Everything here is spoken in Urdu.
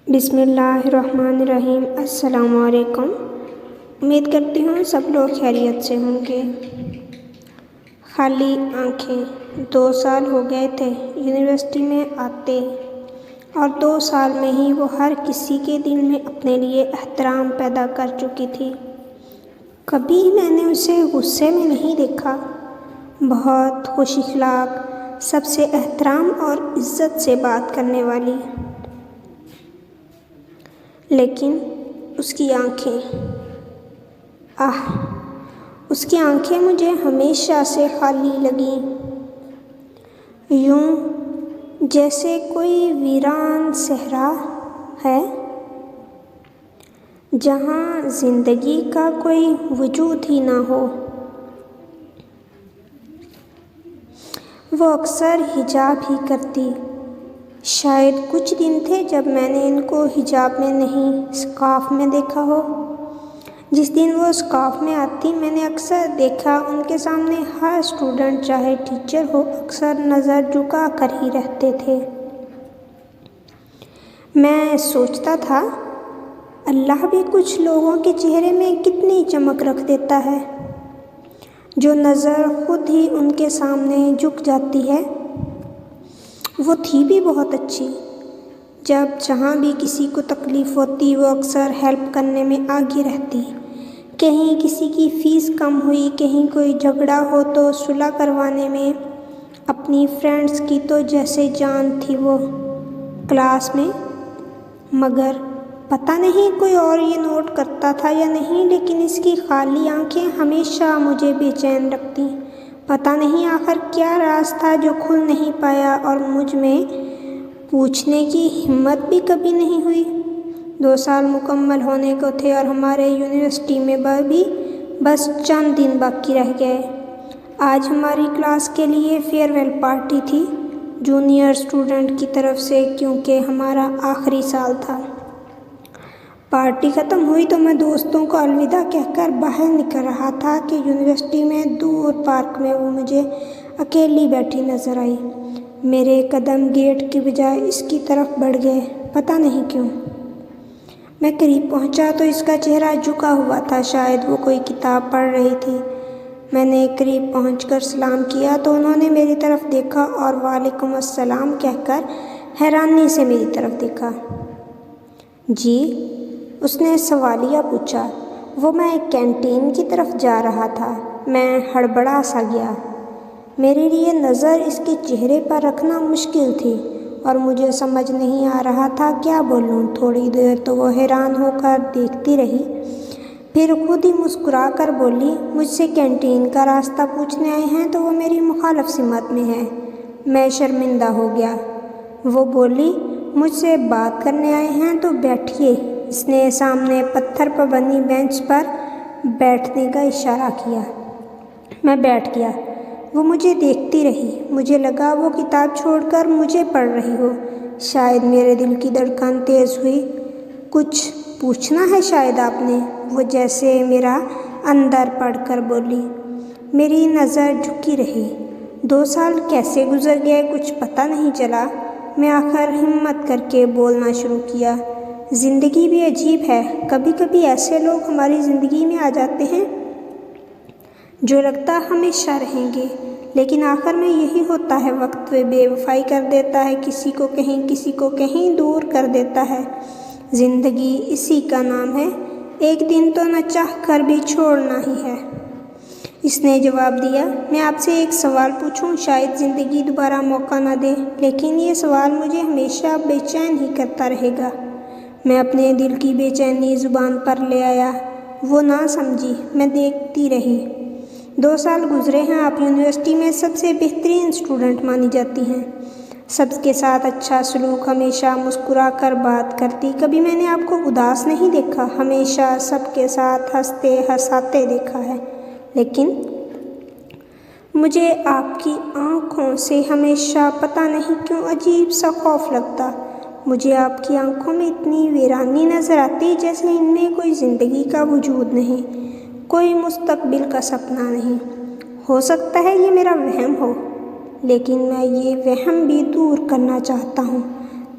بسم اللہ الرحمن الرحیم۔ السلام علیکم۔ امید کرتی ہوں سب لوگ خیریت سے ہوں گے۔ خالی آنکھیں 2 سال ہو گئے تھے یونیورسٹی میں آتے، اور 2 سال میں ہی وہ ہر کسی کے دل میں اپنے لیے احترام پیدا کر چکی تھی۔ کبھی میں نے اسے غصے میں نہیں دیکھا، بہت خوش اخلاق، سب سے احترام اور عزت سے بات کرنے والی۔ لیکن اس کی آنکھیں مجھے ہمیشہ سے خالی لگیں، یوں جیسے کوئی ویران صحرا ہے جہاں زندگی کا کوئی وجود ہی نہ ہو۔ وہ اکثر حجاب ہی کرتی۔ شاید کچھ دن تھے جب میں نے ان کو حجاب میں نہیں اسکارف میں دیکھا ہو۔ جس دن وہ اسکارف میں آتی، میں نے اکثر دیکھا ان کے سامنے ہر اسٹوڈنٹ چاہے ٹیچر ہو اکثر نظر جھکا کر ہی رہتے تھے۔ میں سوچتا تھا، اللہ بھی کچھ لوگوں کے چہرے میں کتنی چمک رکھ دیتا ہے، جو نظر خود ہی ان کے سامنے جھک جاتی ہے۔ وہ تھی بھی بہت اچھی۔ جہاں بھی کسی کو تکلیف ہوتی وہ اکثر ہیلپ کرنے میں آگے رہتی۔ کہیں کسی کی فیس کم ہوئی، کہیں کوئی جھگڑا ہو تو صلح کروانے میں اپنی فرینڈز کی تو جیسے جان تھی وہ کلاس میں۔ مگر پتہ نہیں کوئی اور یہ نوٹ کرتا تھا یا نہیں، لیکن اس کی خالی آنکھیں ہمیشہ مجھے بے چین رکھتیں۔ پتہ نہیں آخر کیا راز تھا جو کھل نہیں پایا، اور مجھ میں پوچھنے کی ہمت بھی کبھی نہیں ہوئی۔ 2 سال مکمل ہونے کو تھے اور ہمارے یونیورسٹی میں بھی بس چند دن باقی رہ گئے۔ آج ہماری کلاس کے لیے فیئر ویل پارٹی تھی، جونیئر اسٹوڈنٹ کی طرف سے، کیونکہ ہمارا آخری سال تھا۔ پارٹی ختم ہوئی تو میں دوستوں کو الوداع کہہ کر باہر نکل رہا تھا کہ یونیورسٹی میں دور پارک میں وہ مجھے اکیلی بیٹھی نظر آئی۔ میرے قدم گیٹ کی بجائے اس کی طرف بڑھ گئے، پتہ نہیں کیوں۔ میں قریب پہنچا تو اس کا چہرہ جھکا ہوا تھا، شاید وہ کوئی کتاب پڑھ رہی تھی۔ میں نے قریب پہنچ کر سلام کیا تو انہوں نے میری طرف دیکھا اور وعلیکم السلام کہہ کر حیرانی سے میری طرف دیکھا۔ جی؟ اس نے سوالیہ پوچھا۔ میں کینٹین کی طرف جا رہا تھا۔ میں ہڑبڑا سا گیا۔ میرے لیے نظر اس کے چہرے پر رکھنا مشکل تھی اور مجھے سمجھ نہیں آ رہا تھا کیا بولوں۔ تھوڑی دیر تو وہ حیران ہو کر دیکھتی رہی، پھر خود ہی مسکرا کر بولی، مجھ سے کینٹین کا راستہ پوچھنے آئے ہیں تو وہ میری مخالف سمت میں ہے۔ میں شرمندہ ہو گیا۔ وہ بولی، مجھ سے بات کرنے آئے ہیں تو بیٹھیے۔ اس نے سامنے پتھر پر بنی بینچ پر بیٹھنے کا اشارہ کیا۔ میں بیٹھ گیا۔ وہ مجھے دیکھتی رہی۔ مجھے لگا وہ کتاب چھوڑ کر مجھے پڑھ رہی ہو۔ شاید میرے دل کی دھڑکن تیز ہوئی۔ کچھ پوچھنا ہے شاید آپ نے؟ وہ جیسے میرا اندر پڑھ کر بولی۔ میری نظر جھکی رہی۔ 2 سال کیسے گزر گئے کچھ پتہ نہیں چلا۔ میں آخر ہمت کر کے بولنا شروع کیا۔ زندگی بھی عجیب ہے، کبھی کبھی ایسے لوگ ہماری زندگی میں آ جاتے ہیں جو لگتا ہمیشہ رہیں گے، لیکن آخر میں یہی ہوتا ہے، وقت بے وفائی کر دیتا ہے، کسی کو کہیں دور کر دیتا ہے۔ زندگی اسی کا نام ہے، ایک دن تو نہ چاہ کر بھی چھوڑنا ہی ہے۔ اس نے جواب دیا، میں آپ سے ایک سوال پوچھوں؟ شاید زندگی دوبارہ موقع نہ دے، لیکن یہ سوال مجھے ہمیشہ بے چین ہی کرتا رہے گا۔ میں اپنے دل کی بے چینی زبان پر لے آیا۔ وہ نہ سمجھی، میں دیکھتی رہی۔ 2 سال گزرے ہیں، آپ یونیورسٹی میں سب سے بہترین اسٹوڈنٹ مانی جاتی ہیں، سب کے ساتھ اچھا سلوک، ہمیشہ مسکرا کر بات کرتی، کبھی میں نے آپ کو اداس نہیں دیکھا، ہمیشہ سب کے ساتھ ہنستے ہنساتے دیکھا ہے۔ لیکن مجھے آپ کی آنکھوں سے ہمیشہ پتہ نہیں کیوں عجیب سا خوف لگتا۔ مجھے آپ کی آنکھوں میں اتنی ویرانی نظر آتی جیسے ان میں کوئی زندگی کا وجود نہیں، کوئی مستقبل کا سپنا نہیں۔ ہو سکتا ہے یہ میرا وہم ہو، لیکن میں یہ وہم بھی دور کرنا چاہتا ہوں